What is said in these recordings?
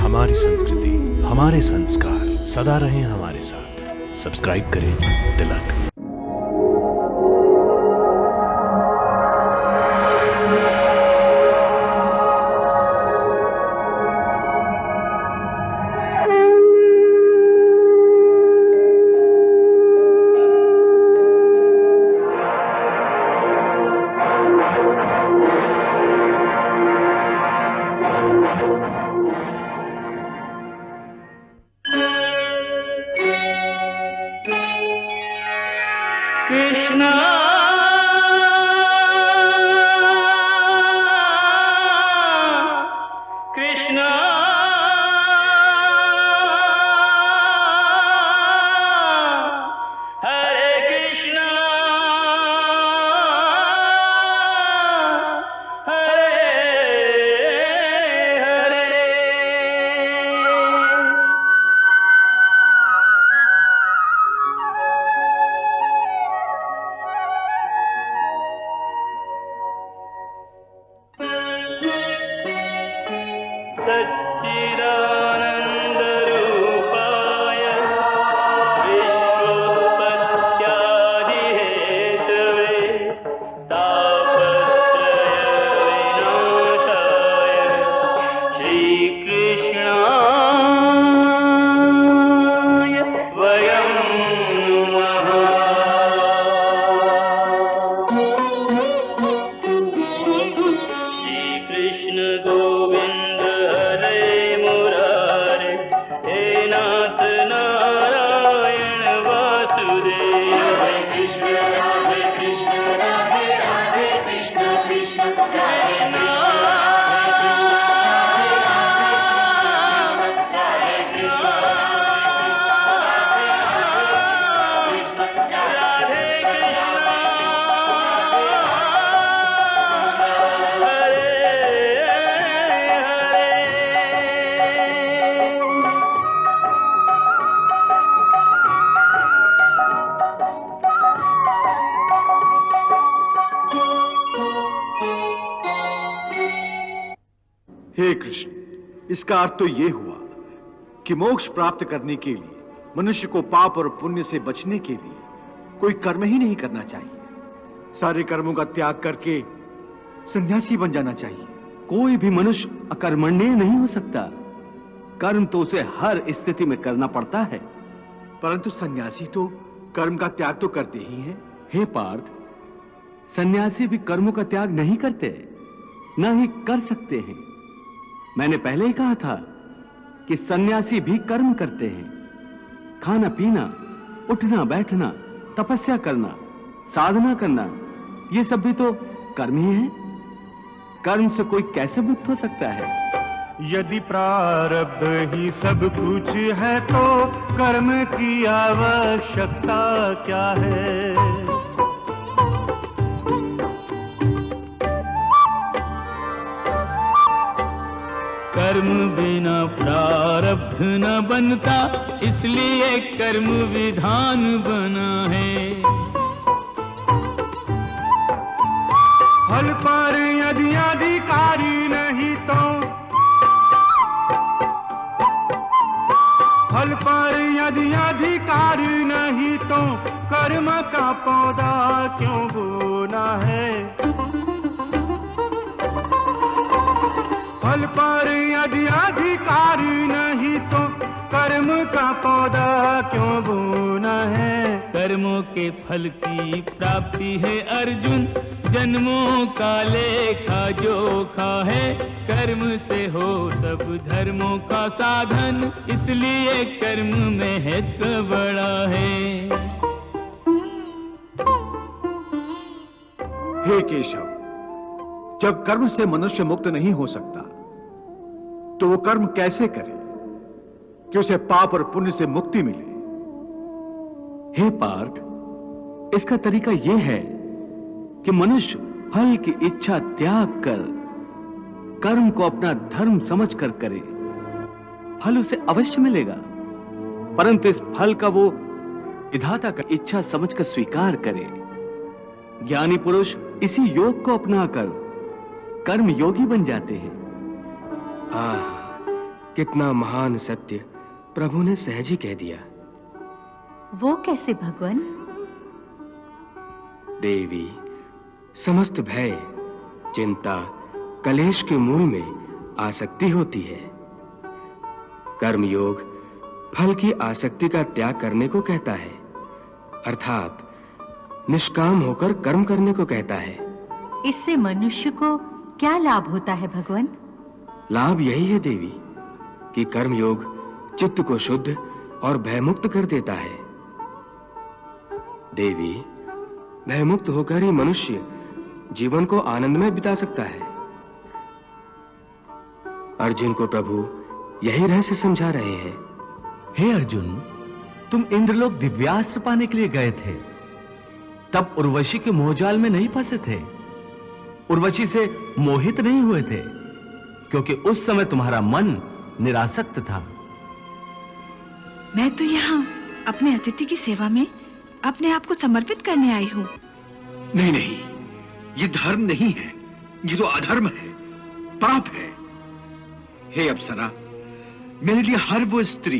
हमारी संस्कृति, हमारे संस्कार सदा रहें हमारे साथ। सब्सक्राइब करें तिलक। कृष्णा कृष्णा हरे कृष्णा हरे हरे। सच्चिदानन्दरूपाय विश्वोत्पत्त्यादिहेतवे तापत्रयविनाशाय श्रीकृष्णाय वयं नमः। श्रीकृष्ण गोविंद हरे मुरारे, हे नाथ नारायण वासुदेव। हरे कृष्ण राधे राधे कृष्ण कृष्ण कृष्ण हे कृष्ण, इसका अर्थ तो यह हुआ कि मोक्ष प्राप्त करने के लिए मनुष्य को पाप और पुण्य से बचने के लिए कोई कर्म ही नहीं करना चाहिए। सारे कर्मों का त्याग करके सन्यासी बन जाना चाहिए। कोई भी मनुष्य अकर्मण्य नहीं हो सकता। कर्म तो उसे हर स्थिति में करना पड़ता है। परंतु सन्यासी तो कर्म का त्याग तो करते ही हैं। हे पार्थ, सन्यासी भी कर्मों का त्याग नहीं करते, ना ही कर सकते हैं। मैंने पहले ही कहा था कि सन्यासी भी कर्म करते हैं। खाना पीना, उठना बैठना, तपस्या करना, साधना करना, ये सब भी तो कर्म ही है। कर्म से कोई कैसे मुक्त हो सकता है? यदि प्रारब्ध ही सब कुछ है तो कर्म की आवश्यकता क्या है। कर्म बिना प्रारब्ध न बनता, इसलिए कर्म विधान बना है। फल पर यदि अधिकारी नहीं तो, फल पर यदि अधिकारी नहीं तो कर्म का पौधा क्यों बोना है। फल पर यदि अधिकारी नहीं तो कर्म का पौधा क्यों बोना है। कर्मों के फल की प्राप्ति है अर्जुन, जन्मों का लेखा जोखा है। कर्म से हो सब धर्मों का साधन, इसलिए कर्म महत्व बड़ा है। हे केशव, जब कर्म से मनुष्य मुक्त नहीं हो सकता तो वो कर्म कैसे करे कि उसे पाप और पुण्य से मुक्ति मिले? हे पार्थ, इसका तरीका यह है कि मनुष्य फल की इच्छा त्याग कर कर्म को अपना धर्म समझकर करे। फल उसे अवश्य मिलेगा, परंतु इस फल का वो विधाता का इच्छा समझकर स्वीकार करे। ज्ञानी पुरुष इसी योग को अपनाकर कर्म योगी बन जाते हैं। कितना महान सत्य प्रभु ने सहज ही कह दिया। वो कैसे भगवान? देवी, समस्त भय, चिंता, कलेश के मूल में आसक्ति होती है। कर्मयोग फल की आसक्ति का त्याग करने को कहता है, अर्थात निष्काम होकर कर्म करने को कहता है। इससे मनुष्य को क्या लाभ होता है भगवान? लाभ यही है देवी कि कर्मयोग चित्त को शुद्ध और भयमुक्त कर देता है। देवी, भयमुक्त होकर ही मनुष्य जीवन को आनंदमय बिता सकता है। अर्जुन को प्रभु यही रहस्य समझा रहे हैं। हे अर्जुन, तुम इंद्रलोक दिव्यास्त्र पाने के लिए गए थे, तब उर्वशी के मोहजाल में नहीं फंसे थे, उर्वशी से मोहित नहीं हुए थे, क्योंकि उस समय तुम्हारा मन निरासक्त था। मैं तो यहाँ अपने अतिथि की सेवा में अपने आप को समर्पित करने आई हूँ। नहीं नहीं, ये धर्म नहीं है, ये तो अधर्म है, पाप है। हे अप्सरा, मेरे लिए हर वो स्त्री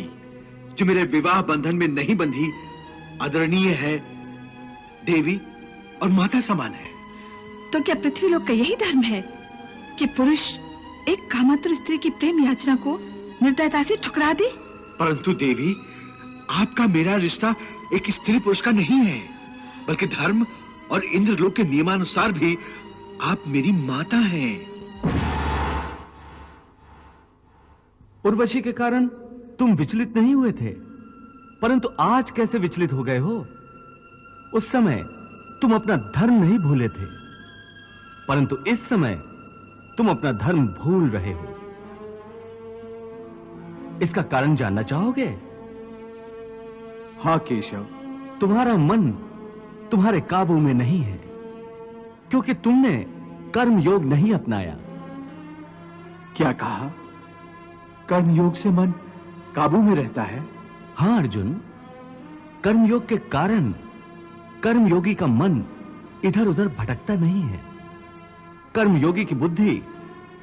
जो मेरे विवाह बंधन में नहीं बंधी आदरणीय है, देवी और माता समान है। तो क्या पृथ्वीलोक का यही धर्म है कि पुरुष एक कामातुर स्त्री की प्रेम याचना को निर्दयता से ठुकरा दे? परंतु देवी, आपका मेरा रिश्ता एक स्त्री पुरुष का नहीं है, बल्कि धर्म और इंद्रलोक के नियमानुसार भी आप मेरी माता हैं। उर्वशी के कारण तुम विचलित नहीं हुए थे, परंतु आज कैसे विचलित हो गए हो? उस समय तुम अपना धर्म नहीं भूले थे, परंतु इस समय तुम अपना धर्म भूल रहे हो। इसका कारण जानना चाहोगे? हाँ केशव। तुम्हारा मन तुम्हारे काबू में नहीं है, क्योंकि तुमने कर्म योग नहीं अपनाया। क्या कहा? कर्मयोग से मन काबू में रहता है? हां अर्जुन, कर्मयोग के कारण कर्मयोगी का मन इधर उधर भटकता नहीं है। कर्मयोगी की बुद्धि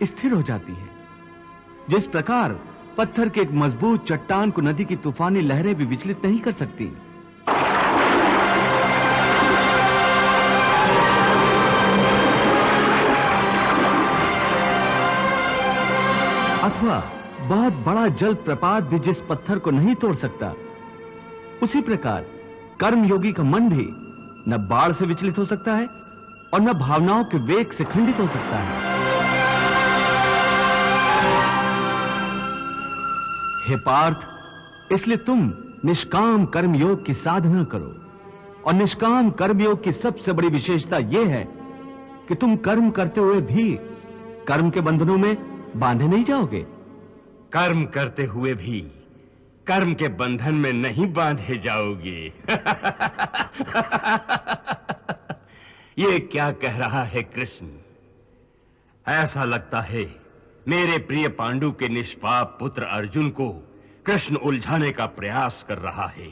स्थिर हो जाती है। जिस प्रकार पत्थर के एक मजबूत चट्टान को नदी की तूफानी लहरें भी विचलित नहीं कर सकती, अथवा बहुत बड़ा जल प्रपात भी जिस पत्थर को नहीं तोड़ सकता, उसी प्रकार कर्मयोगी का मन भी न बाढ़ से विचलित हो सकता है और न भावनाओं के वेग से खंडित हो सकता है। हे पार्थ, इसलिए तुम निष्काम कर्मयोग की साधना करो, और निष्काम कर्मयोग की सबसे बड़ी विशेषता यह है कि तुम कर्म करते हुए भी कर्म के बंधनों में बांधे नहीं जाओगे। कर्म करते हुए भी कर्म के बंधन में नहीं बांधे जाओगे। ये क्या कह रहा है कृष्ण? ऐसा लगता है मेरे प्रिय पांडु के निष्पाप पुत्र अर्जुन को कृष्ण उलझाने का प्रयास कर रहा है।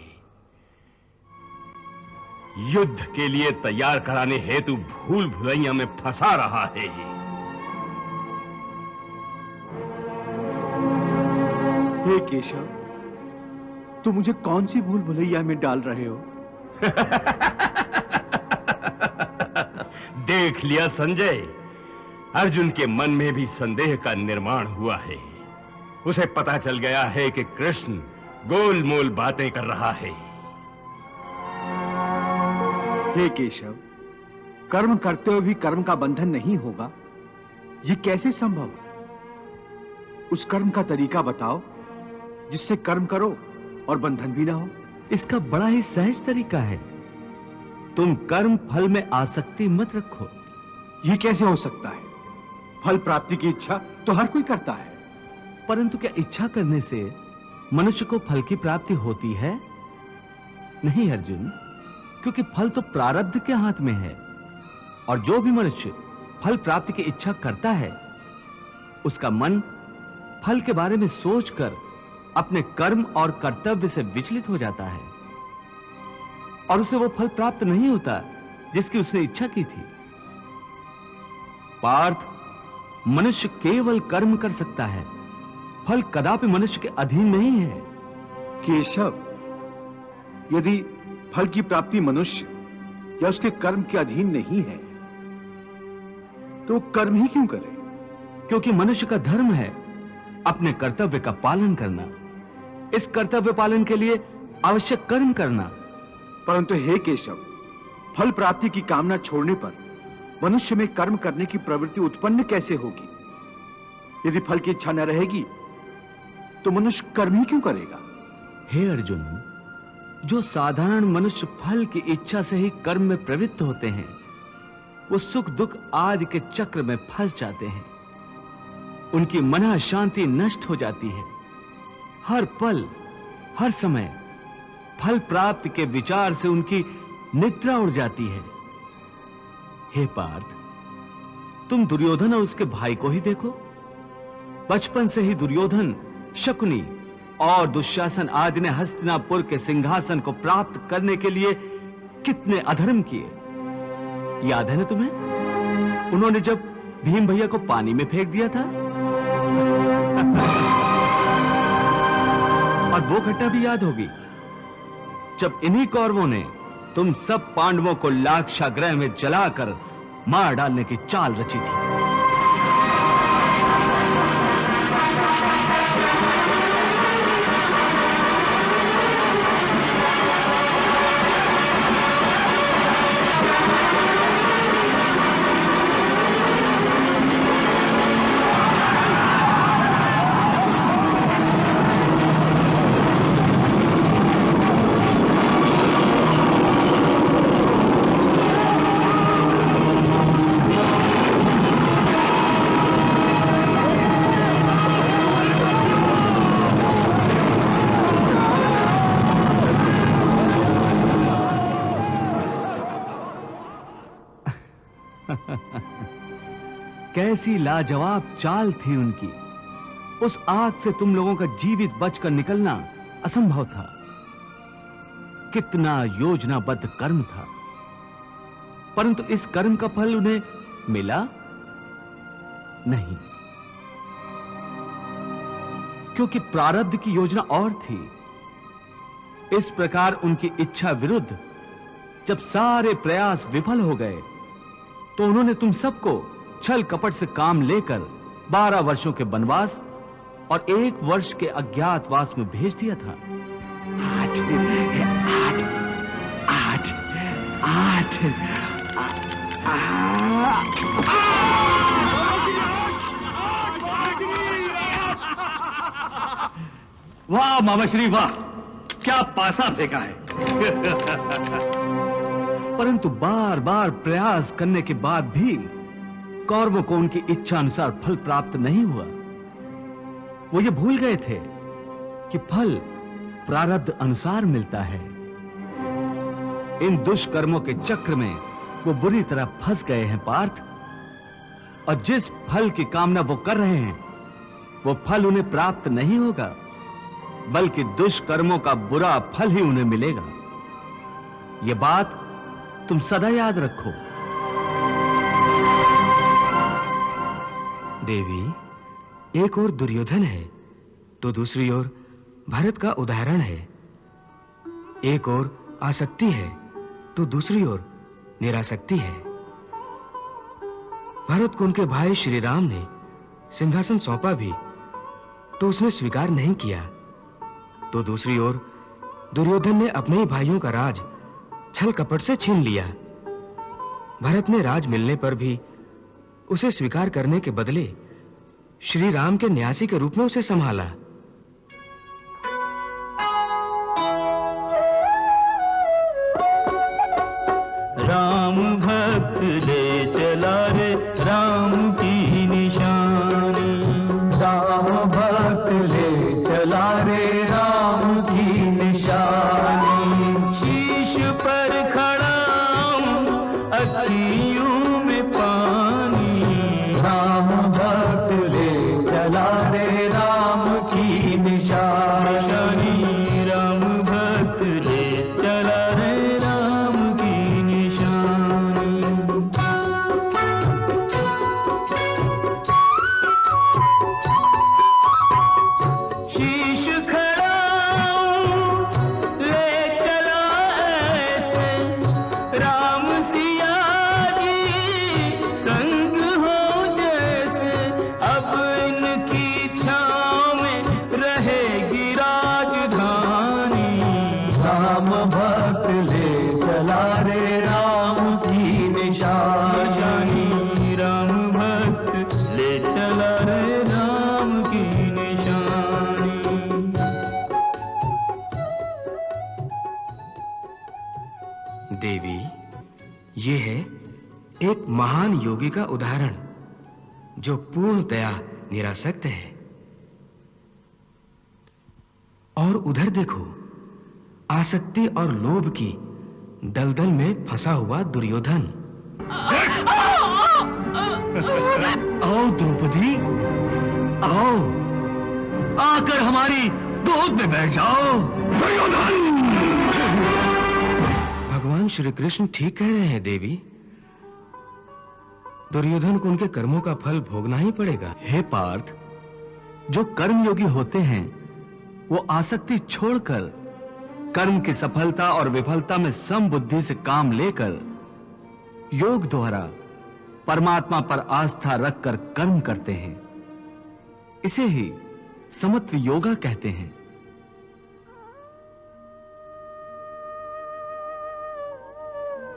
युद्ध के लिए तैयार कराने हेतु भूल भुलैया में फंसा रहा है। हे केशव, तुम मुझे कौन सी भूल भुलैया में डाल रहे हो? देख लिया संजय, अर्जुन के मन में भी संदेह का निर्माण हुआ है। उसे पता चल गया है कि कृष्ण गोलमोल बातें कर रहा है। हे केशव, कर्म करते हुए भी कर्म का बंधन नहीं होगा, ये कैसे संभव? उस कर्म का तरीका बताओ जिससे कर्म करो और बंधन भी ना हो। इसका बड़ा ही सहज तरीका है। तुम कर्म फल में आसक्ति मत रखो। ये कैसे हो सकता है? फल प्राप्ति की इच्छा तो हर कोई करता है। परंतु क्या इच्छा करने से मनुष्य को फल की प्राप्ति होती है? नहीं अर्जुन, क्योंकि फल तो प्रारब्ध के हाथ में है, और जो भी मनुष्य फल प्राप्ति की इच्छा करता है, उसका मन फल के बारे में सोचकर अपने कर्म और कर्तव्य से विचलित हो जाता है, और उसे वो फल प्राप्त नहीं होता जिसकी उसने इच्छा की थी। पार्थ, मनुष्य केवल कर्म कर सकता है, फल कदापि मनुष्य के अधीन नहीं है। केशव, यदि फल की प्राप्ति मनुष्य या उसके कर्म के अधीन नहीं है तो वो कर्म ही क्यों करे? क्योंकि मनुष्य का धर्म है अपने कर्तव्य का पालन करना। इस कर्तव्य पालन के लिए आवश्यक कर्म करना। परंतु हे केशव, फल प्राप्ति की कामना छोड़ने पर मनुष्य में कर्म करने की प्रवृत्ति उत्पन्न कैसे होगी? यदि फल की इच्छा न रहेगी तो मनुष्य कर्म ही क्यों करेगा? हे अर्जुन, जो साधारण मनुष्य फल की इच्छा से ही कर्म में प्रवृत्त होते हैं, वो सुख दुख आदि के चक्र में फंस जाते हैं। उनकी मन शांति नष्ट हो जाती है। हर पल, हर समय फल प्राप्ति के विचार से उनकी निद्रा उड़ जाती है। हे पार्थ, तुम दुर्योधन और उसके भाई को ही देखो। बचपन से ही दुर्योधन, शकुनी और दुशासन आदि ने हस्तिनापुर के सिंहासन को प्राप्त करने के लिए कितने अधर्म किए, याद है ना तुम्हें? उन्होंने जब भीम भैया को पानी में फेंक दिया था और वो घटना भी याद होगी जब इन्हीं कौरवों ने तुम सब पांडवों को लाक्षागृह में जलाकर मार डालने की चाल रची थी। कैसी लाजवाब चाल थी उनकी। उस आग से तुम लोगों का जीवित बचकर निकलना असंभव था। कितना योजनाबद्ध कर्म था, परंतु इस कर्म का फल उन्हें मिला नहीं, क्योंकि प्रारब्ध की योजना और थी। इस प्रकार उनकी इच्छा विरुद्ध जब सारे प्रयास विफल हो गए तो उन्होंने तुम सबको छल कपट से काम लेकर 12 वर्षों के वनवास और 1 वर्ष के अज्ञातवास में भेज दिया था। 8 वाह मामा श्री वाह, क्या पासा फेंका है। परंतु बार बार प्रयास करने के बाद भी कौरवों को उनकी इच्छा अनुसार फल प्राप्त नहीं हुआ। वो ये भूल गए थे कि फल प्रारब्ध अनुसार मिलता है। इन दुष्कर्मों के चक्र में वो बुरी तरह फंस गए हैं पार्थ, और जिस फल की कामना वो कर रहे हैं वो फल उन्हें प्राप्त नहीं होगा, बल्कि दुष्कर्मों का बुरा फल ही उन्हें मिलेगा। ये बात तुम सदा याद रखो। देवी, एक ओर दुर्योधन है तो दूसरी ओर भरत का उदाहरण है। एक ओर आसक्ति है तो दूसरी ओर निरासक्ति है। भरत को उनके भाई श्री राम ने सिंहासन सौंपा भी तो उसने स्वीकार नहीं किया, तो दूसरी ओर दुर्योधन ने अपने ही भाइयों का राज छल कपट से छीन लिया। भरत ने राज मिलने पर भी उसे स्वीकार करने के बदले श्री राम के न्यासी के रूप में उसे संभाला। राम भक्त ले चला रे राम की निशानी। राम भक्त ले चला रे राम की निशानी। शीश पर खड़ा हूँ अखियों में पानी। राम भक्त ले चला रे राम की निशानी। राम भक्त ले चला रे राम की निशानी। रहेगी राजधानी। राम भक्त ले चला रे राम की निशानी। राम भक्त ले चला रे राम की निशानी। देवी, ये है एक महान योगी का उदाहरण जो पूर्णतया निरासक्त है। और उधर देखो, आसक्ति और लोभ की दलदल में फंसा हुआ दुर्योधन। आओ द्रौपदी, आओ, आकर हमारी गोद में बैठ जाओ। दुर्योधन! भगवान श्री कृष्ण ठीक कह रहे हैं देवी। दुर्योधन को उनके कर्मों का फल भोगना ही पड़ेगा। हे पार्थ, जो कर्मयोगी होते हैं वो आसक्ति छोड़कर कर्म की सफलता और विफलता में समबुद्धि से काम लेकर योग द्वारा परमात्मा पर आस्था रखकर कर्म करते हैं। इसे ही समत्व योगा कहते हैं।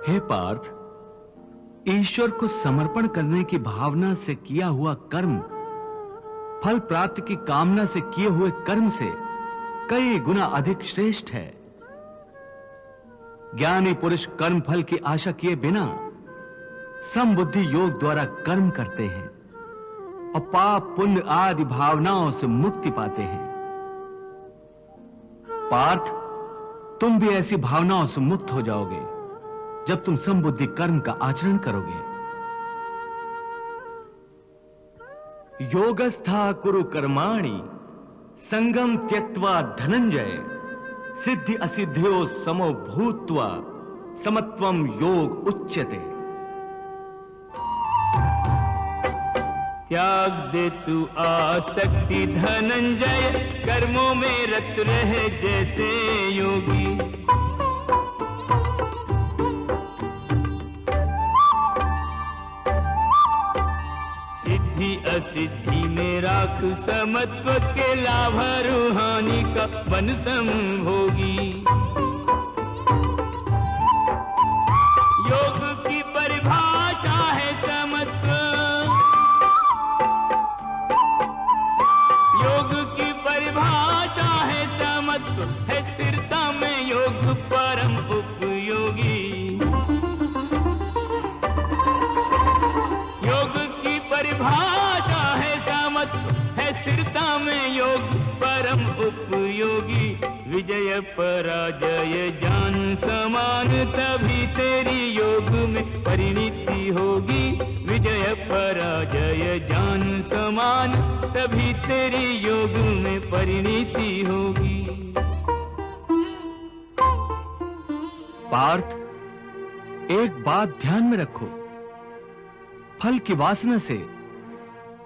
हे पार्थ, ईश्वर को समर्पण करने की भावना से किया हुआ कर्म फल प्राप्ति की कामना से किए हुए कर्म से कई गुना अधिक श्रेष्ठ है। ज्ञानी पुरुष कर्म फल की आशा किए बिना समबुद्धि योग द्वारा कर्म करते हैं और पाप पुण्य आदि भावनाओं से मुक्ति पाते हैं। पार्थ, तुम भी ऐसी भावनाओं से मुक्त हो जाओगे जब तुम समबुद्धि कर्म का आचरण करोगे। योगस्था कुरु कर्माणि संगम त्यक्त्वा धनंजय सिद्धि असिद्ध्यो समो भूत्वा समत्वम योग उच्यते। त्याग दे तू आसक्ति धनंजय, कर्मों में रत रहे जैसे योगी। सिद्धि असिद्धि में राख समत्व के लाभ रूहानी का बन संभोगी। योग की परिभाषा है समत्व, योग की परिभाषा है समत्व, है स्थिरता में योग परम उपयोगी। योग की परिभाषा है समत्व, है स्थिरता में योग परम उपयोगी। विजय पराजय जान समान, तभी तेरी योग में परिणति होगी। विजय पराजय जान समान, तभी तेरी योग में परिणति होगी। पार्थ, एक बात ध्यान में रखो, फल की वासना से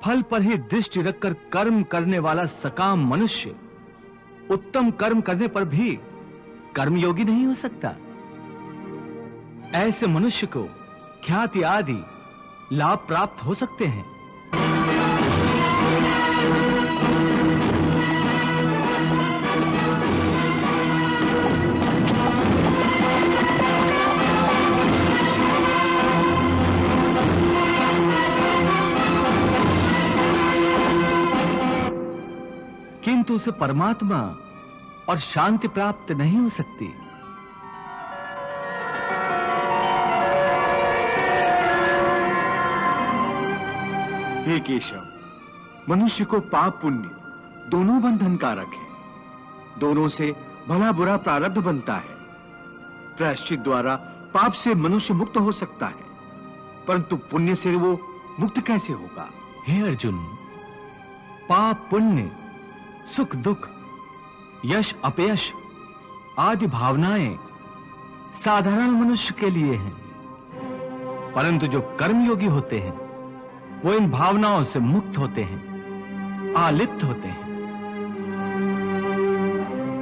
फल पर ही दृष्टि रखकर कर्म करने वाला सकाम मनुष्य उत्तम कर्म करने पर भी कर्मयोगी नहीं हो सकता। ऐसे मनुष्य को ख्याति आदि लाभ प्राप्त हो सकते हैं। किंतु उसे परमात्मा और शांति प्राप्त नहीं हो सकती। हे केशव, मनुष्य को पाप पुण्य दोनों बंधन कारक है। दोनों से भला बुरा प्रारब्ध बनता है। प्रायश्चित द्वारा पाप से मनुष्य मुक्त हो सकता है, परंतु पुण्य से वो मुक्त कैसे होगा? हे अर्जुन, पाप पुण्य, सुख दुख, यश अपयश आदि भावनाएं साधारण मनुष्य के लिए हैं, परंतु जो कर्मयोगी होते हैं वो इन भावनाओं से मुक्त होते हैं, आलिप्त होते हैं।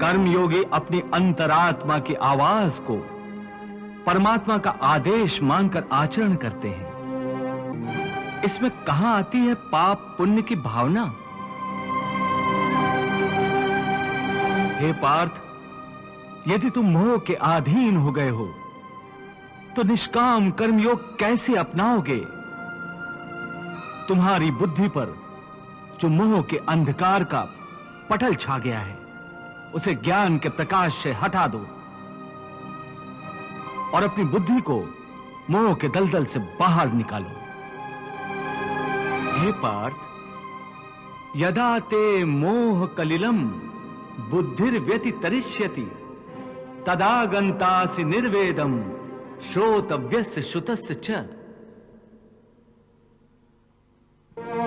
कर्मयोगी अपनी अंतरात्मा की आवाज को परमात्मा का आदेश मानकर आचरण करते हैं। इसमें कहां आती है पाप पुण्य की भावना? हे पार्थ, यदि तुम मोह के अधीन हो गए हो तो निष्काम कर्मयोग कैसे अपनाओगे? तुम्हारी बुद्धि पर जो मोह के अंधकार का पटल छा गया है, उसे ज्ञान के प्रकाश से हटा दो और अपनी बुद्धि को मोह के दलदल से बाहर निकालो। हे पार्थ, यदा ते मोह कलिलम बुद्धिर्व्यतितरिष्यति तदा गन्तासि निर्वेदम श्रोतव्यस्य श्रुतस्य च।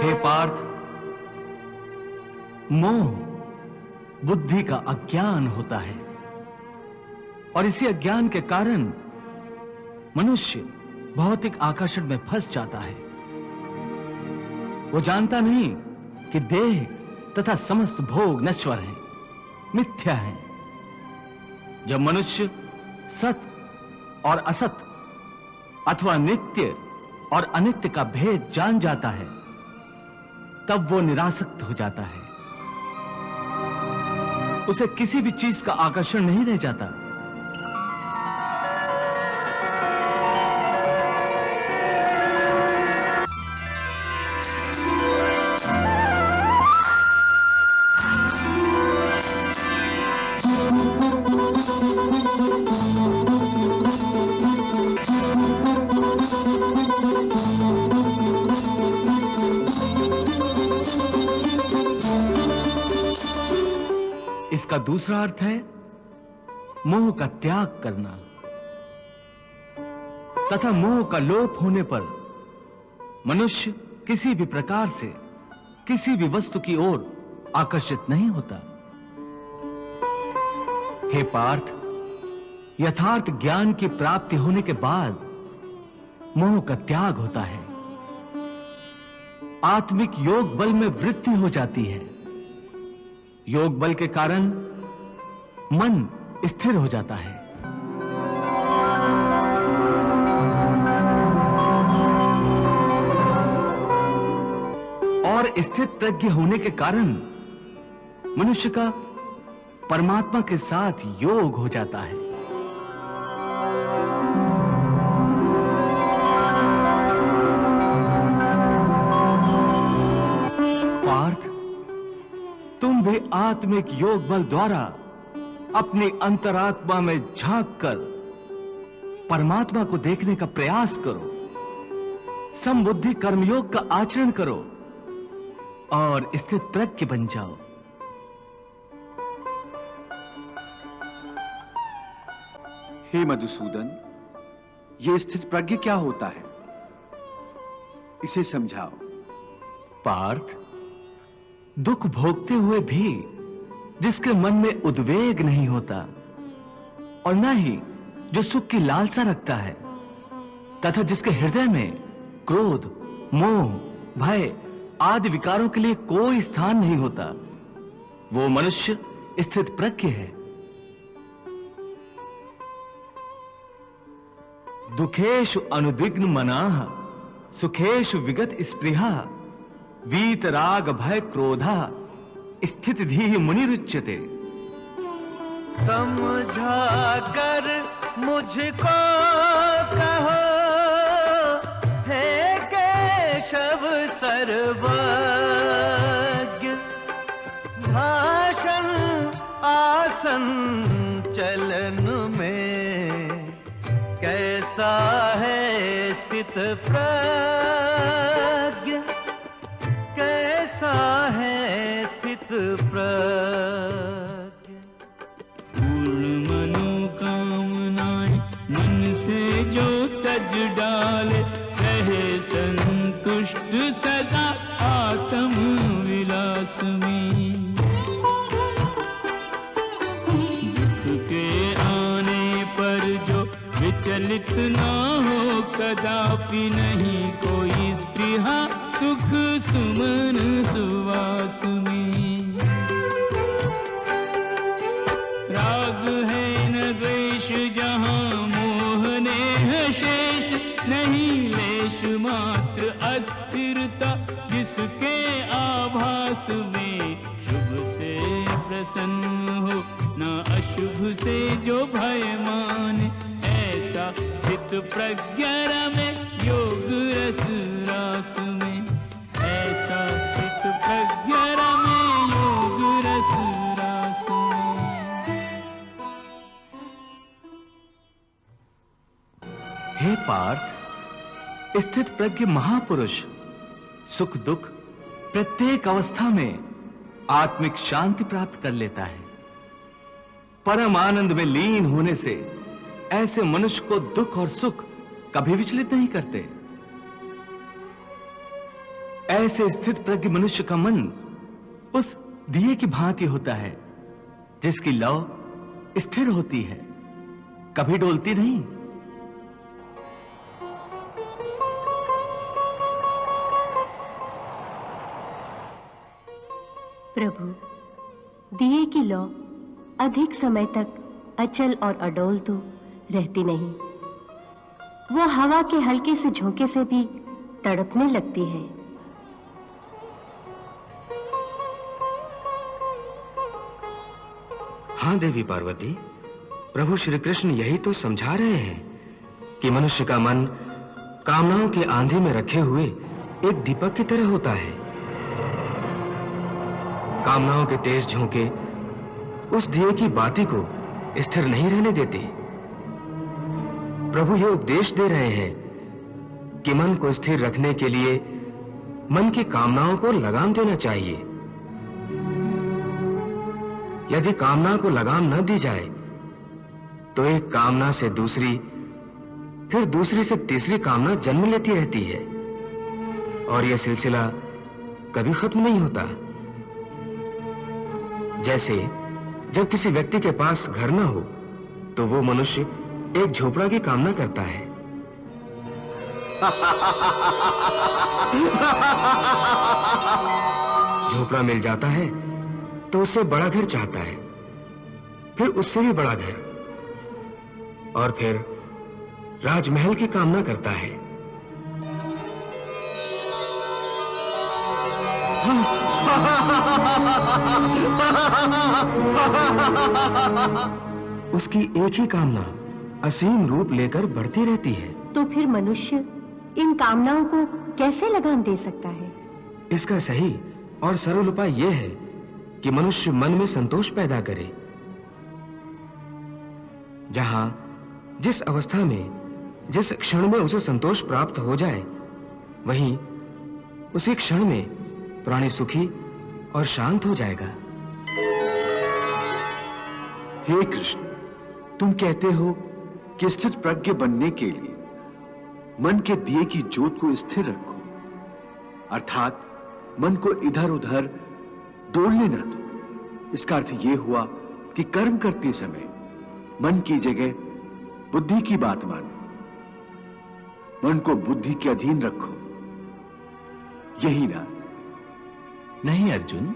हे पार्थ, मोह बुद्धि का अज्ञान होता है और इसी अज्ञान के कारण मनुष्य भौतिक आकर्षण में फंस जाता है। वो जानता नहीं कि देह तथा समस्त भोग नश्वर हैं, मिथ्या हैं। जब मनुष्य सत और असत अथवा नित्य और अनित्य का भेद जान जाता है, तब वो निरासक्त हो जाता है। उसे किसी भी चीज का आकर्षण नहीं रह जाता। इसका दूसरा अर्थ है मोह का त्याग करना तथा मोह का लोप होने पर मनुष्य किसी भी प्रकार से किसी भी वस्तु की ओर आकर्षित नहीं होता। हे पार्थ, यथार्थ ज्ञान की प्राप्ति होने के बाद मोह का त्याग होता है। आत्मिक योग बल में वृद्धि हो जाती है। योग बल के कारण मन स्थिर हो जाता है। और स्थित प्रज्ञ होने के कारण मनुष्य का परमात्मा के साथ योग हो जाता है। पार्थ, तुम भी आत्मिक योग बल द्वारा अपनी अंतरात्मा में झांककर परमात्मा को देखने का प्रयास करो। समबुद्धि कर्मयोग का आचरण करो और स्थित प्रज्ञ बन जाओ। हे मधुसूदन, ये स्थित प्रज्ञ क्या होता है, इसे समझाओ। पार्थ, दुख भोगते हुए भी जिसके मन में उद्वेग नहीं होता और न ही जो सुख की लालसा रखता है तथा जिसके हृदय में क्रोध, मोह, भय आदि विकारों के लिए कोई स्थान नहीं होता, वो मनुष्य स्थित प्रज्ञ है। दुखेषु अनुद्विग्न मनाः सुखेषु विगत स्पृहा वीत राग भय क्रोधा स्थित धीः मुनिरुच्यते। समझा कर मुझको कहो हे केशव सर्वज्ञ, भाषण आसन चलन में कैसा है स्थित प्रज्ञ, कैसा है स्थित प्रज्ञ। पूर्ण मनोकामनाएं मन से जो तज डाले, रहे संतुष्ट सदा आत्म विलास में। दुख के आने पर जो विचलित ना हो, कदापि नहीं कोई स्पृहा सुख सुमन सुवास में। राग है न द्वेष जहाँ मोह नेह शेष, नहीं लेश मात्र अस्थिरता जिसके आभास में। शुभ से प्रसन्न हो न अशुभ से जो भय माने। ऐसा स्थित प्रज्ञ रमे योग रस रास में। ऐसा स्थित प्रज्ञ रमे योग रस रास में। हे पार्थ, स्थित प्रज्ञ महापुरुष सुख दुख प्रत्येक अवस्था में आत्मिक शांति प्राप्त कर लेता है। परम आनंद में लीन होने से ऐसे मनुष्य को दुख और सुख कभी विचलित नहीं करते। ऐसे स्थित प्रज्ञ मनुष्य का मन उस दिए की भांति होता है जिसकी लौ स्थिर होती है, कभी डोलती नहीं। प्रभु, दिए की लौ अधिक समय तक अचल और अडोल तो रहती नहीं। वो हवा के हल्के से झोंके से भी तड़पने लगती है। हाँ देवी पार्वती, प्रभु श्री कृष्ण यही तो समझा रहे हैं कि मनुष्य का मन कामनाओं की आंधी में रखे हुए एक दीपक की तरह होता है। कामनाओं के तेज झोंके उस दिए की बाती को स्थिर नहीं रहने देते। प्रभु ये उपदेश दे रहे हैं कि मन को स्थिर रखने के लिए मन की कामनाओं को लगाम देना चाहिए। यदि कामना को लगाम न दी जाए तो एक कामना से दूसरी, फिर दूसरी से तीसरी कामना जन्म लेती रहती है और यह सिलसिला कभी खत्म नहीं होता। जैसे जब किसी व्यक्ति के पास घर न हो तो वो मनुष्य एक झोपड़ा की कामना करता है। झोपड़ा मिल जाता है तो उससे बड़ा घर चाहता है, फिर उससे भी बड़ा घर, और फिर राजमहल की कामना करता है। उसकी एक ही कामना असीम रूप लेकर बढ़ती रहती है। तो फिर मनुष्य इन कामनाओं को कैसे लगाम दे सकता है? इसका सही और सरल उपाय यह है कि मनुष्य मन में संतोष पैदा करे। जहां जिस अवस्था में जिस क्षण में उसे संतोष प्राप्त हो जाए, वहीं उसी क्षण में प्राणी सुखी और शांत हो जाएगा। हे कृष्ण, तुम कहते हो कि स्थित प्रज्ञ बनने के लिए मन के दिए की ज्योत को स्थिर रखो, अर्थात मन को इधर उधर डोलने न दो। इसका अर्थ यह हुआ कि कर्म करते समय मन की जगह बुद्धि की बात मानो, मन को बुद्धि के अधीन रखो, यही ना? नहीं अर्जुन,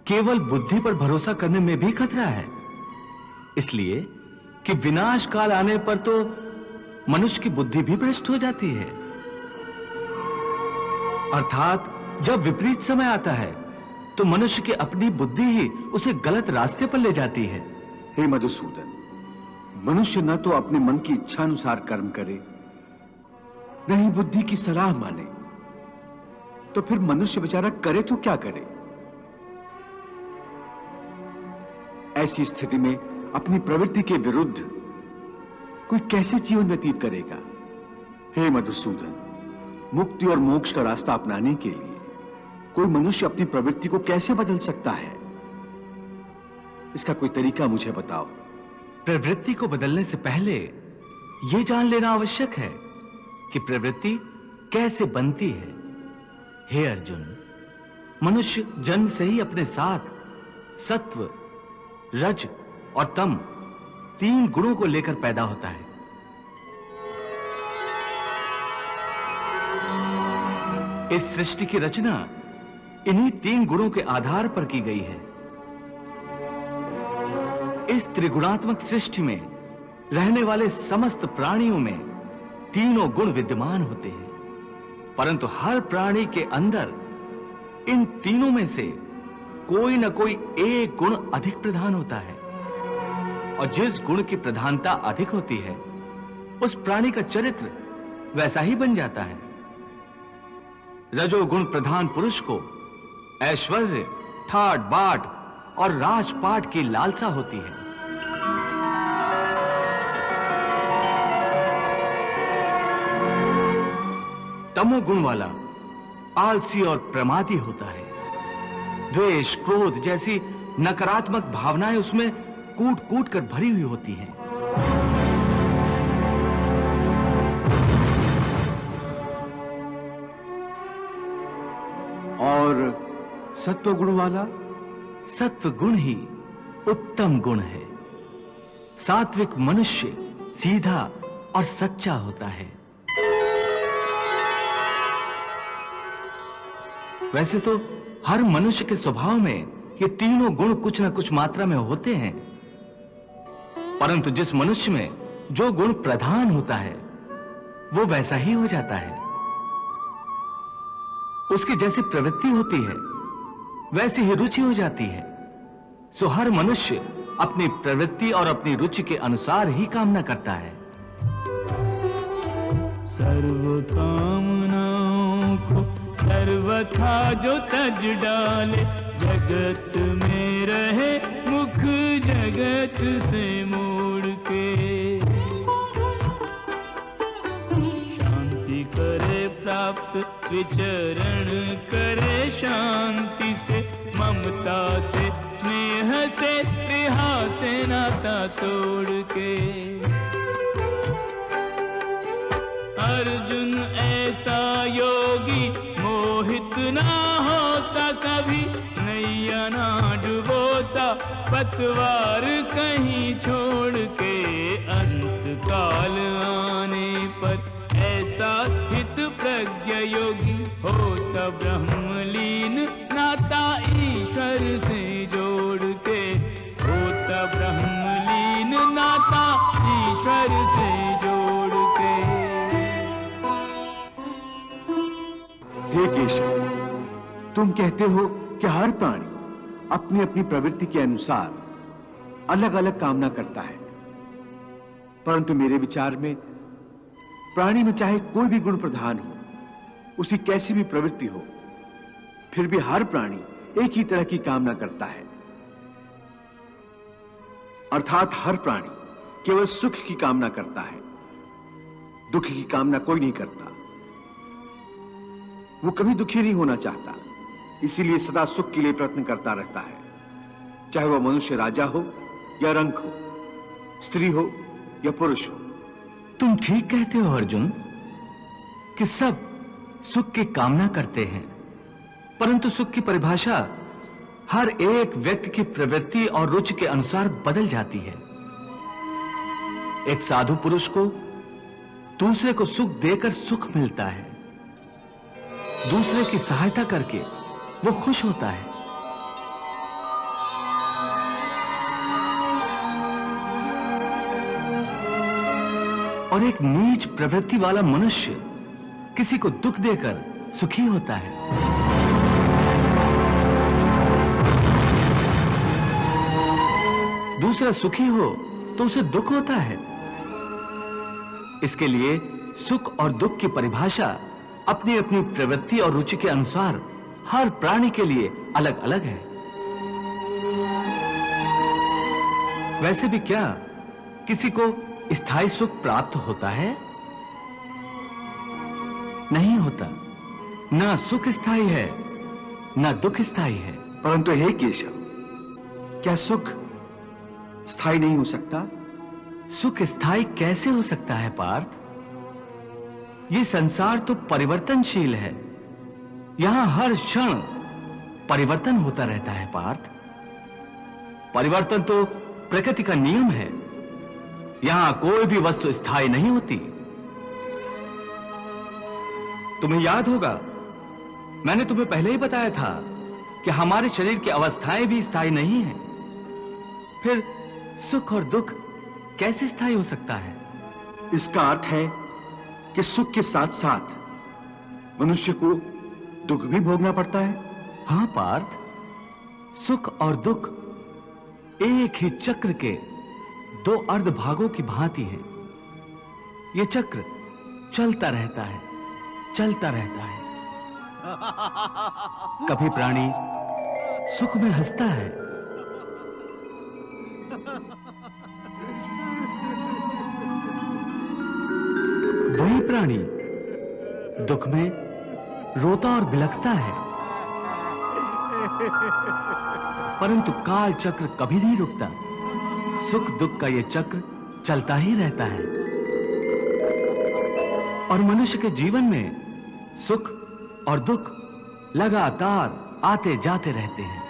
केवल बुद्धि पर भरोसा करने में भी खतरा है। इसलिए कि विनाश काल आने पर तो मनुष्य की बुद्धि भी भ्रष्ट हो जाती है। अर्थात जब विपरीत समय आता है तो मनुष्य की अपनी बुद्धि ही उसे गलत रास्ते पर ले जाती है। हे मधुसूदन, मनुष्य न तो अपने मन की इच्छा अनुसार कर्म करे, न ही बुद्धि की सलाह माने, तो फिर मनुष्य बेचारा करे तो क्या करे? ऐसी स्थिति में अपनी प्रवृत्ति के विरुद्ध कोई कैसे जीवन व्यतीत करेगा? हे मधुसूदन, मुक्ति और मोक्ष का रास्ता अपनाने के लिए कोई मनुष्य अपनी प्रवृत्ति को कैसे बदल सकता है? इसका कोई तरीका मुझे बताओ। प्रवृत्ति को बदलने से पहले यह जान लेना आवश्यक है कि प्रवृत्ति कैसे बनती है। हे अर्जुन, मनुष्य जन्म से ही अपने साथ सत्व, रज और तम तीन गुणों को लेकर पैदा होता है। इस सृष्टि की रचना इन्हीं तीन गुणों के आधार पर की गई है। इस त्रिगुणात्मक सृष्टि में रहने वाले समस्त प्राणियों में तीनों गुण विद्यमान होते हैं, परंतु हर प्राणी के अंदर इन तीनों में से कोई न कोई एक गुण अधिक प्रधान होता है। और जिस गुण की प्रधानता अधिक होती है, उस प्राणी का चरित्र वैसा ही बन जाता है। रजोगुण प्रधान पुरुष को ऐश्वर्य, ठाट बाट और राजपाट की लालसा होती है। तमोगुण वाला आलसी और प्रमादी होता है। द्वेष, क्रोध जैसी नकारात्मक भावनाएं उसमें कूट कूट कर भरी हुई होती हैं। और सत्व गुण वाला? सत्व गुण ही उत्तम गुण है। सात्विक मनुष्य सीधा और सच्चा होता है। वैसे तो हर मनुष्य के स्वभाव में ये तीनों गुण कुछ न कुछ मात्रा में होते हैं, परंतु जिस मनुष्य में जो गुण प्रधान होता है वो वैसा ही हो जाता है। उसकी जैसी प्रवृत्ति होती है वैसी ही रुचि हो जाती है। सो हर मनुष्य अपनी प्रवृत्ति और अपनी रुचि के अनुसार ही कामना करता है। सर्व कामनाओं को सर्वथा जो तज डाले, जगत में रहे मुख जगत से मोड़ के। शांति करे प्राप्त विचरण करे शांति से, ममता से स्नेह से प्रिया से नाता तोड़ के। अर्जुन ऐसा योगी मोहित ना होता कभी, नैया ना डुबोता पतवार कहीं छोड़ के। अंत काल आने पर ऐसा स्थित प्रज्ञ योगी, होता ब्रह्मलीन नाता ईश्वर से जोड़ के। होता ब्रह्मलीन नाता ईश्वर से जोड़ के। हे केशव, तुम कहते हो कि हर प्राणी अपनी अपनी प्रवृत्ति के अनुसार अलग अलग कामना करता है, परंतु मेरे विचार में प्राणी में चाहे कोई भी गुण प्रधान हो, उसकी कैसी भी प्रवृत्ति हो, फिर भी हर प्राणी एक ही तरह की कामना करता है। अर्थात हर प्राणी केवल सुख की कामना करता है, दुख की कामना कोई नहीं करता। वो कभी दुखी नहीं होना चाहता, इसीलिए सदा सुख के लिए प्रयत्न करता रहता है। चाहे वह मनुष्य राजा हो या रंक हो, स्त्री हो या पुरुष हो। तुम ठीक कहते हो अर्जुन कि सब सुख की कामना करते हैं, परंतु सुख की परिभाषा हर एक व्यक्ति की प्रवृत्ति और रुचि के अनुसार बदल जाती है। एक साधु पुरुष को दूसरे को सुख देकर सुख मिलता है, दूसरे की सहायता करके वो खुश होता है। और एक नीच प्रवृत्ति वाला मनुष्य किसी को दुख देकर सुखी होता है। दूसरा सुखी हो तो उसे दुख होता है। इसके लिए सुख और दुख की परिभाषा अपनी अपनी प्रवृत्ति और रुचि के अनुसार हर प्राणी के लिए अलग अलग है। वैसे भी क्या किसी को स्थायी सुख प्राप्त होता है? नहीं होता। ना सुख स्थायी है, ना दुख स्थायी है। परंतु हे केशव, क्या सुख स्थायी नहीं हो सकता? सुख स्थायी कैसे हो सकता है पार्थ? ये संसार तो परिवर्तनशील है। यहां हर क्षण परिवर्तन होता रहता है पार्थ। परिवर्तन तो प्रकृति का नियम है। यहां कोई भी वस्तु स्थायी नहीं होती। तुम्हें याद होगा, मैंने तुम्हें पहले ही बताया था कि हमारे शरीर की अवस्थाएं भी स्थायी नहीं हैं। फिर सुख और दुख कैसे स्थायी हो सकता है? इसका अर्थ है कि सुख के साथ साथ मनुष्य को दुख भी भोगना पड़ता है। हां पार्थ, सुख और दुख एक ही चक्र के दो अर्धभागों की भांति है। यह चक्र चलता रहता है, चलता रहता है। कभी प्राणी सुख में हंसता है, वही प्राणी दुख में रोता और बिलखता है। परंतु काल चक्र कभी नहीं रुकता। सुख दुख का यह चक्र चलता ही रहता है। और मनुष्य के जीवन में सुख और दुख लगातार आते जाते रहते हैं।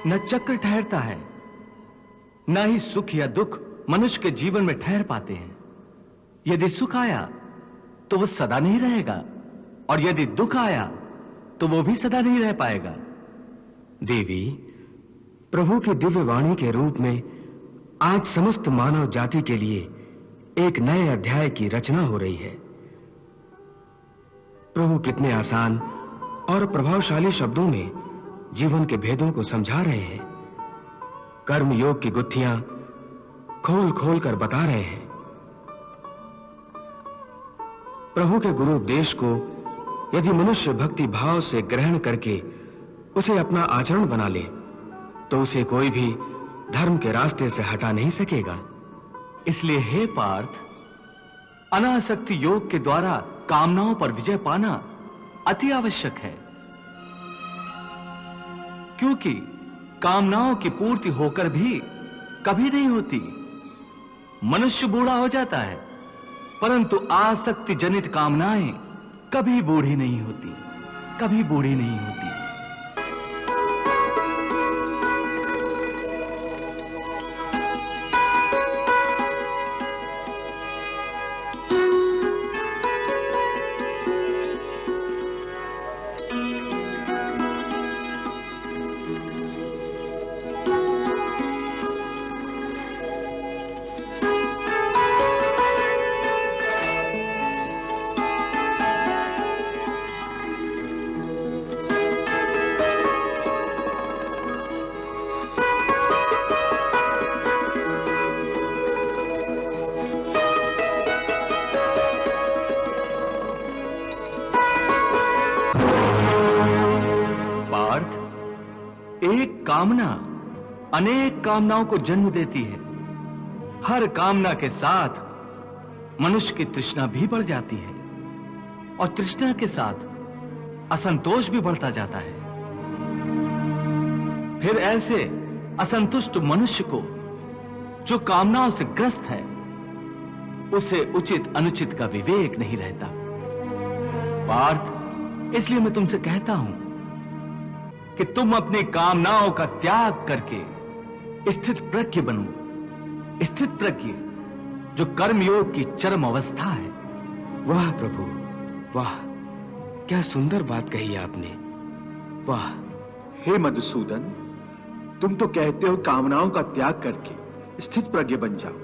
न चक्र ठहरता है, न ही सुख या दुख मनुष्य के जीवन में ठहर पाते हैं। यदि सुख आया तो वो सदा नहीं रहेगा, और यदि दुख आया तो वो भी सदा नहीं रह पाएगा। देवी, प्रभु की दिव्य वाणी के रूप में आज समस्त मानव जाति के लिए एक नए अध्याय की रचना हो रही है। प्रभु कितने आसान और प्रभावशाली शब्दों में जीवन के भेदों को समझा रहे हैं। कर्म योग की गुत्थियां खोल खोल कर बता रहे हैं। प्रभु के गुरु उपदेश को यदि मनुष्य भक्ति भाव से ग्रहण करके उसे अपना आचरण बना ले तो उसे कोई भी धर्म के रास्ते से हटा नहीं सकेगा। इसलिए हे पार्थ, अनासक्ति योग के द्वारा कामनाओं पर विजय पाना अति आवश्यक है, क्योंकि कामनाओं की पूर्ति होकर भी कभी नहीं होती। मनुष्य बूढ़ा हो जाता है, परंतु आसक्ति जनित कामनाएं कभी बूढ़ी नहीं होती, कभी बूढ़ी नहीं होती। कामना अनेक कामनाओं को जन्म देती है। हर कामना के साथ मनुष्य की तृष्णा भी बढ़ जाती है, और तृष्णा के साथ असंतोष भी बढ़ता जाता है। फिर ऐसे असंतुष्ट मनुष्य को, जो कामनाओं से ग्रस्त है, उसे उचित अनुचित का विवेक नहीं रहता। पार्थ, इसलिए मैं तुमसे कहता हूं कि तुम अपनी कामनाओं का त्याग करके स्थित प्रज्ञ बनो। स्थित प्रज्ञ जो कर्मयोग की चरम अवस्था है। वाह प्रभु, वाह, क्या सुंदर बात कही आपने। वाह। हे मधुसूदन, तुम तो कहते हो कामनाओं का त्याग करके स्थित प्रज्ञ बन जाओ,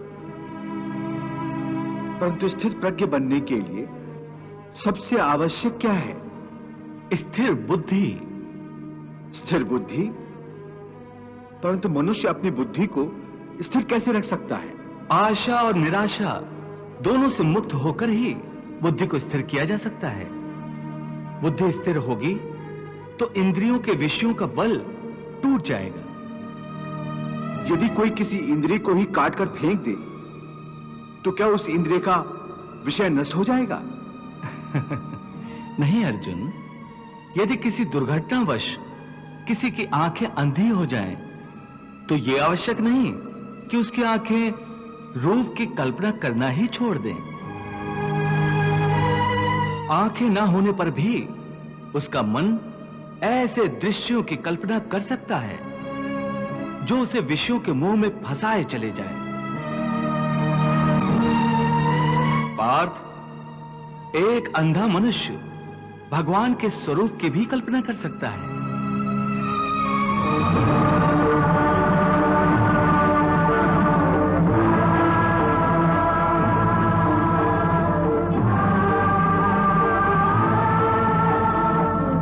परंतु स्थित प्रज्ञ बनने के लिए सबसे आवश्यक क्या है? स्थिर बुद्धि। स्थिर बुद्धि? परंतु मनुष्य अपनी बुद्धि को स्थिर कैसे रख सकता है? आशा और निराशा दोनों से मुक्त होकर ही बुद्धि को स्थिर किया जा सकता है। बुद्धि स्थिर होगी तो इंद्रियों के विषयों का बल टूट जाएगा। यदि कोई किसी इंद्रिय को ही काट कर फेंक दे तो क्या उस इंद्रिय का विषय नष्ट हो जाएगा? नहीं अर्जुन, यदि किसी दुर्घटनावश किसी की आंखें अंधी हो जाएं, तो यह आवश्यक नहीं कि उसकी आंखें रूप की कल्पना करना ही छोड़ दें। आंखें ना होने पर भी उसका मन ऐसे दृश्यों की कल्पना कर सकता है जो उसे विषयों के मुंह में फंसाए चले जाए। पार्थ, एक अंधा मनुष्य भगवान के स्वरूप की भी कल्पना कर सकता है।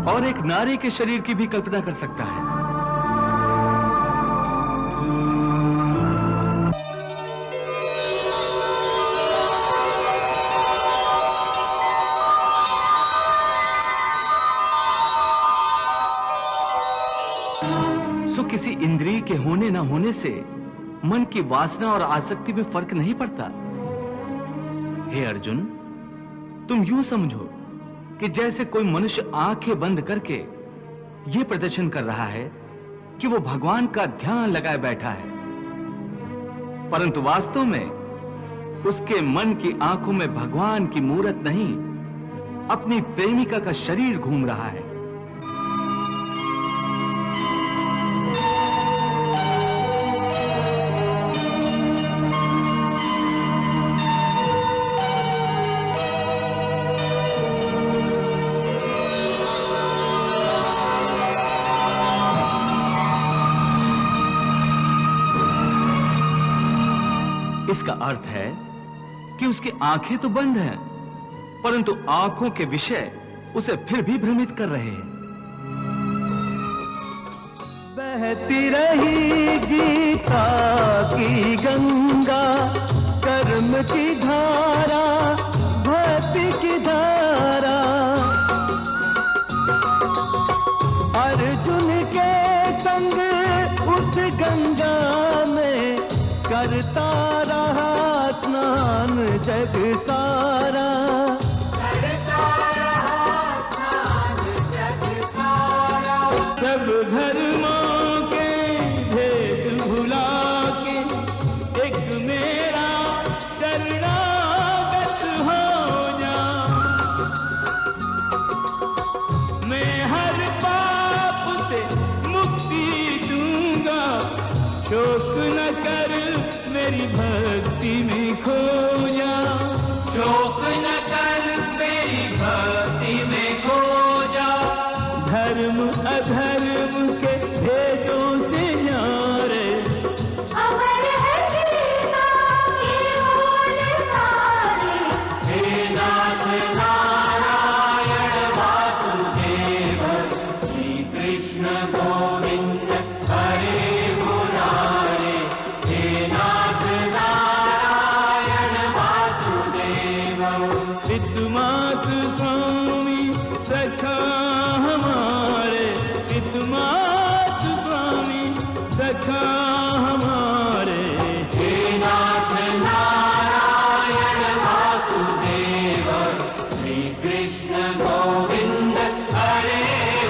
और एक नारी के शरीर की भी कल्पना कर सकता है। सो किसी इंद्रिय के होने ना होने से मन की वासना और आसक्ति में फर्क नहीं पड़ता। हे अर्जुन, तुम यूं समझो कि जैसे कोई मनुष्य आंखें बंद करके यह प्रदर्शन कर रहा है कि वो भगवान का ध्यान लगाए बैठा है, परंतु वास्तव में उसके मन की आंखों में भगवान की मूरत नहीं, अपनी प्रेमिका का शरीर घूम रहा है। इसका अर्थ है कि उसकी आंखें तो बंद हैं, परंतु आंखों के विषय उसे फिर भी भ्रमित कर रहे हैं। बहती रही गीता की गंगा, कर्म की धारा, भक्ति की धारा, अर्जुन के संग उस गंगा में करता रहा स्नान जग सारा। सब धर्मों के भेद भुला के एक मेरा शरणागत हो जा। मैं हर पाप से मुक्ति दूंगा, शोक न कर मेरी भक्ति में खो जा। शोक न कर मेरी भक्ति में खो जा। धर्म अधर्म के भेदों से न्यारे अमर है गीता के बोल सारे। हे नाथ नारायण वासुदेव, श्री कृष्ण गोविंद हरे मुरारे। हे नाथ नारायण वासुदेव, पितुमात स्वामी सखा हमारे, पितुमात स्वामी सखा हमारे। हे नाथ नारायण वासुदेव, श्री कृष्ण गोविंद हरे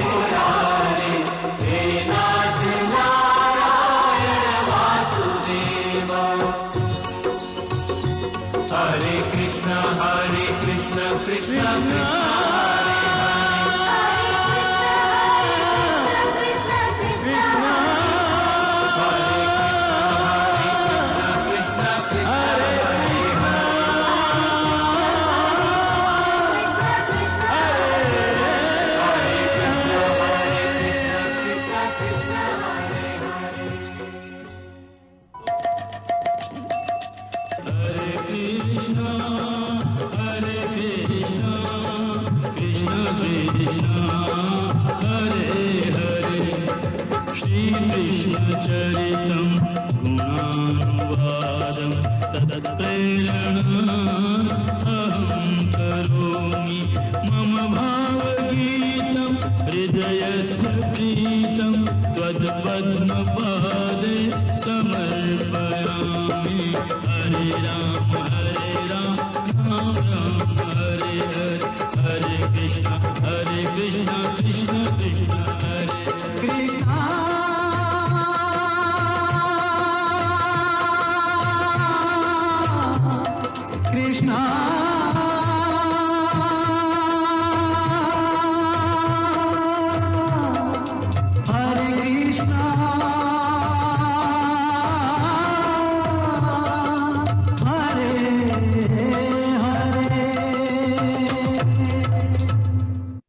मुरारे। हे नाथ नारायण वासुदेव। हरे कृष्ण कृष्ण कृष्ण चरितं गुणानुवादं तत्प्रेरणा अहं करोमि। मम भावगीतं हृदयस्य प्रीतं त्वत्पद्मपादे समर्पयामि। हरे राम राम राम हरे हरे, हरे कृष्ण कृष्ण कृष्ण हरे